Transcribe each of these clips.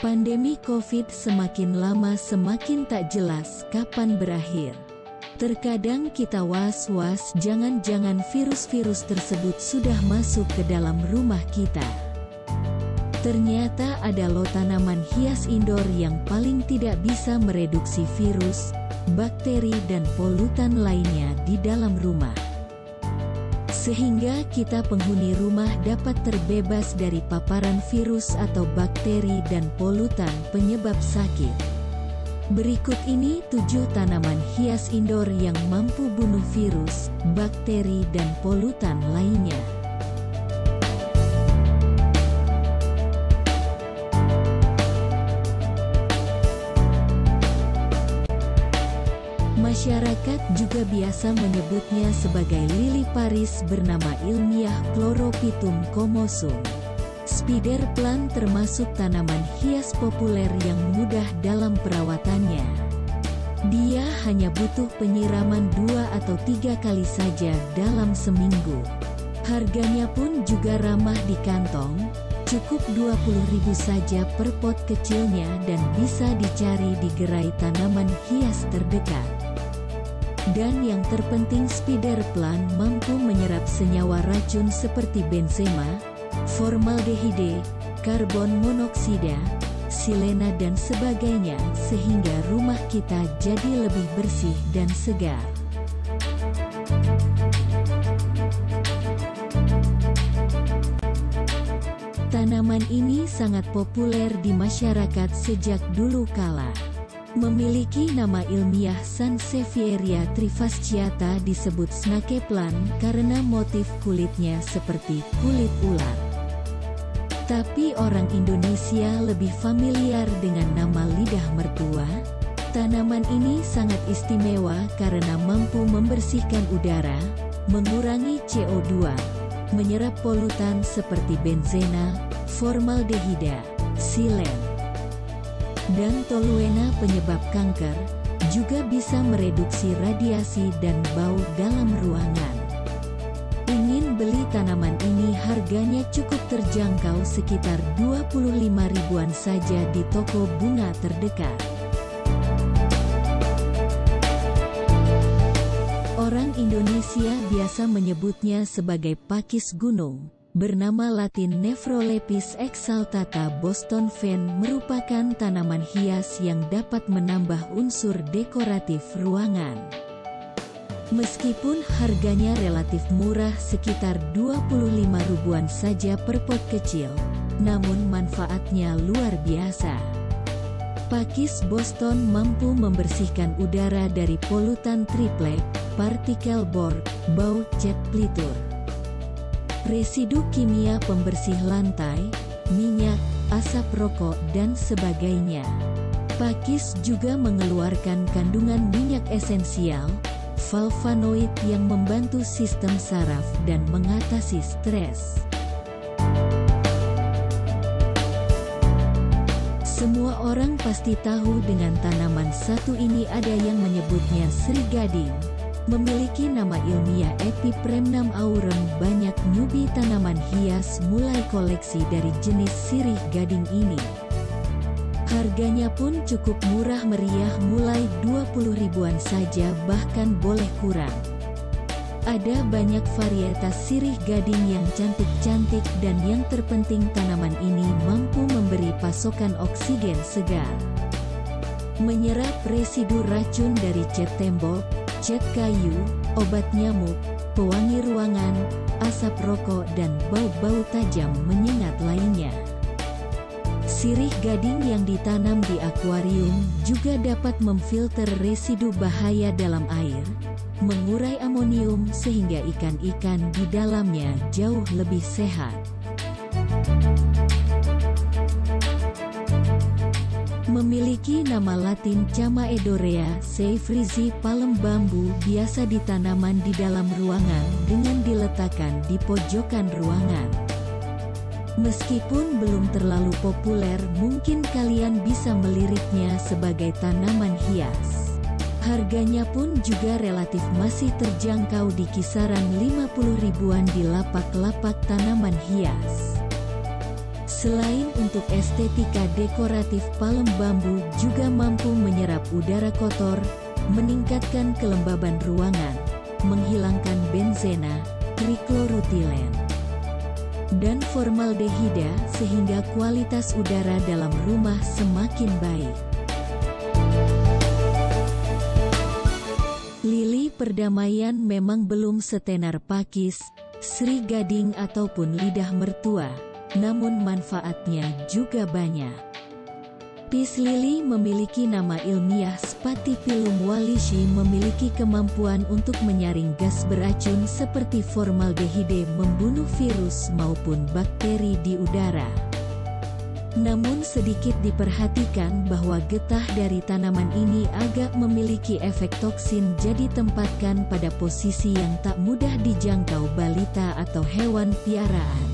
Pandemi COVID semakin lama semakin tak jelas kapan berakhir. Terkadang kita was-was jangan-jangan virus-virus tersebut sudah masuk ke dalam rumah kita. Ternyata ada loh tanaman hias indoor yang paling tidak bisa mereduksi virus, bakteri dan polutan lainnya di dalam rumah. Sehingga kita penghuni rumah dapat terbebas dari paparan virus atau bakteri dan polutan penyebab sakit. Berikut ini 7 tanaman hias indoor yang mampu bunuh virus, bakteri dan polutan lainnya. Masyarakat juga biasa menyebutnya sebagai lili Paris bernama ilmiah Chlorophytum comosum. Spider plant termasuk tanaman hias populer yang mudah dalam perawatannya. Dia hanya butuh penyiraman 2 atau 3 kali saja dalam seminggu. Harganya pun juga ramah di kantong, cukup 20.000 saja per pot kecilnya dan bisa dicari di gerai tanaman hias terdekat. Dan yang terpenting spider plant mampu menyerap senyawa racun seperti benzema, formaldehida, karbon monoksida, silena dan sebagainya sehingga rumah kita jadi lebih bersih dan segar. Tanaman ini sangat populer di masyarakat sejak dulu kala. Memiliki nama ilmiah Sansevieria trifasciata disebut snake plant karena motif kulitnya seperti kulit ular. Tapi orang Indonesia lebih familiar dengan nama lidah mertua. Tanaman ini sangat istimewa karena mampu membersihkan udara, mengurangi CO2, menyerap polutan seperti benzena, formaldehida, silen, dan toluena penyebab kanker, juga bisa mereduksi radiasi dan bau dalam ruangan. Ingin beli tanaman ini harganya cukup terjangkau sekitar 25 ribuan saja di toko bunga terdekat. Orang Indonesia biasa menyebutnya sebagai pakis gunung. Bernama Latin Nephrolepis exaltata Boston Fen merupakan tanaman hias yang dapat menambah unsur dekoratif ruangan. Meskipun harganya relatif murah sekitar 25 ribuan saja per pot kecil, namun manfaatnya luar biasa. Pakis Boston mampu membersihkan udara dari polutan triplek, partikel bor, bau cat plitur, residu kimia pembersih lantai, minyak, asap rokok dan sebagainya. Pakis juga mengeluarkan kandungan minyak esensial, flavonoid yang membantu sistem saraf dan mengatasi stres. Semua orang pasti tahu dengan tanaman satu ini, ada yang menyebutnya Sri Gading. Memiliki nama ilmiah Epipremnum aurum. Banyak newbie tanaman hias mulai koleksi dari jenis sirih gading ini. Harganya pun cukup murah meriah, mulai 20 ribuan saja, bahkan boleh kurang. Ada banyak varietas sirih gading yang cantik-cantik dan yang terpenting tanaman ini mampu memberi pasokan oksigen segar, menyerap residu racun dari cat tembok, cat kayu, obat nyamuk, pewangi ruangan, asap rokok dan bau-bau tajam menyengat lainnya. Sirih gading yang ditanam di akuarium juga dapat memfilter residu bahaya dalam air, mengurai amonium sehingga ikan-ikan di dalamnya jauh lebih sehat. Memiliki nama Latin Chamaedorea seyfrizi. Palem bambu biasa ditanaman di dalam ruangan dengan diletakkan di pojokan ruangan. Meskipun belum terlalu populer, mungkin kalian bisa meliriknya sebagai tanaman hias. Harganya pun juga relatif masih terjangkau di kisaran 50 ribuan di lapak-lapak tanaman hias. Selain untuk estetika dekoratif, palem bambu juga mampu menyerap udara kotor, meningkatkan kelembaban ruangan, menghilangkan benzena, triklorutilen, dan formaldehida sehingga kualitas udara dalam rumah semakin baik. Lili perdamaian memang belum setenar pakis, Sri Gading ataupun lidah mertua, namun manfaatnya juga banyak. Peace Lily memiliki nama ilmiah Spathiphyllum wallichii, memiliki kemampuan untuk menyaring gas beracun seperti formaldehida, membunuh virus maupun bakteri di udara. Namun sedikit diperhatikan bahwa getah dari tanaman ini agak memiliki efek toksin, jadi tempatkan pada posisi yang tak mudah dijangkau balita atau hewan piaraan.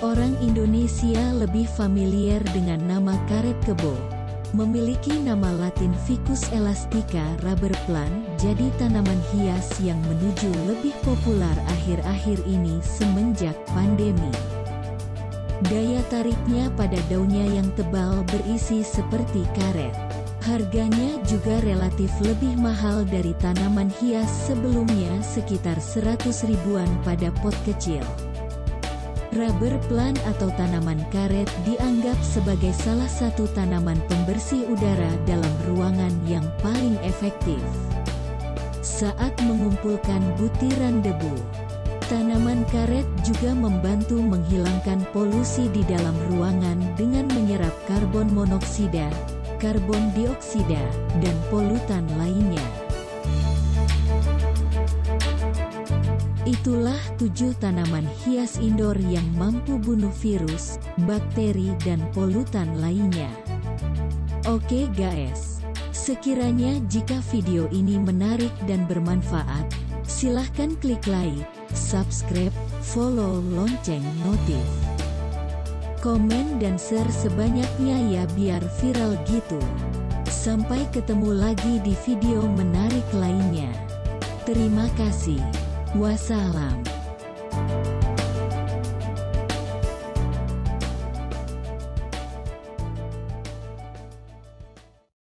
Orang Indonesia lebih familiar dengan nama karet kebo. Memiliki nama latin Ficus elastica rubber plant, jadi tanaman hias yang menuju lebih populer akhir-akhir ini semenjak pandemi. Daya tariknya pada daunnya yang tebal berisi seperti karet. Harganya juga relatif lebih mahal dari tanaman hias sebelumnya, sekitar 100 ribuan pada pot kecil. Rubber plant atau tanaman karet dianggap sebagai salah satu tanaman pembersih udara dalam ruangan yang paling efektif saat mengumpulkan butiran debu. Tanaman karet juga membantu menghilangkan polusi di dalam ruangan dengan menyerap karbon monoksida, karbon dioksida, dan polutan lainnya. Itulah 7 tanaman hias indoor yang mampu bunuh virus, bakteri, dan polutan lainnya. Oke guys, sekiranya jika video ini menarik dan bermanfaat, silahkan klik like, subscribe, follow, lonceng notif, komen dan share sebanyaknya ya biar viral gitu. Sampai ketemu lagi di video menarik lainnya. Terima kasih. Wassalam.